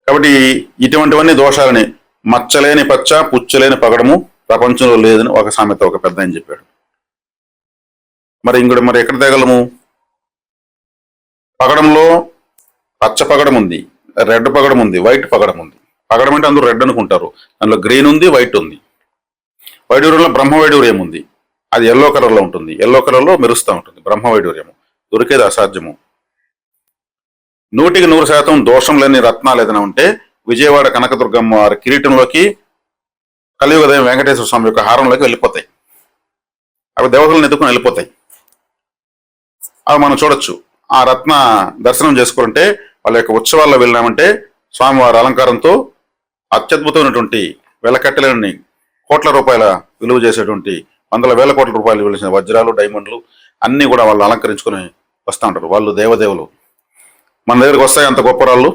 కాబట్టి ఇటువంటివన్నీ దోషాలని మచ్చలేని పచ్చ పుచ్చలేని పగడము ప్రపంచంలో లేదని ఒక సామెత ఒక పెద్ద ఆయన చెప్పాడు. మరి ఇంకోటి మరి ఎక్కడ తేగలము? పగడంలో పచ్చ పగడం ఉంది, రెడ్ పగడం ఉంది, వైట్ పగడం ఉంది. పగడం అంటే అందరూ రెడ్ అనుకుంటారు, అందులో గ్రీన్ ఉంది, వైట్ ఉంది. వైడూర్యంలో బ్రహ్మవైడూర్యం ఉంది, అది ఎల్లో కలర్లో ఉంటుంది, ఎల్లో కలర్లో మెరుస్తూ ఉంటుంది బ్రహ్మవైడూర్యము. దొరికేది అసాధ్యము. 100% దోషం లేని రత్నాలు ఏదైనా ఉంటే విజయవాడ కనకదుర్గమ్మ వారి కిరీటంలోకి కలియుగ దైవం వెంకటేశ్వర స్వామి యొక్క హారంలోకి వెళ్ళిపోతాయి. అవి దేవతలను ఎత్తుకుని వెళ్ళిపోతాయి. అవి మనం చూడొచ్చు. ఆ రత్న దర్శనం చేసుకోవాలంటే వాళ్ళ యొక్క ఉత్సవాల్లో వెళ్ళినామంటే స్వామివారి అలంకారంతో అత్యద్భుతమైనటువంటి వెలకట్టలేని కోట్ల రూపాయల విలువ చేసేటువంటి వందల వేల కోట్ల రూపాయలు విలువ చేసిన వజ్రాలు, డైమండ్లు అన్నీ కూడా వాళ్ళు అలంకరించుకొని వస్తూ ఉంటారు. వాళ్ళు దేవదేవులు. మన దగ్గరికి వస్తాయి అంత గొప్ప రాళ్ళు.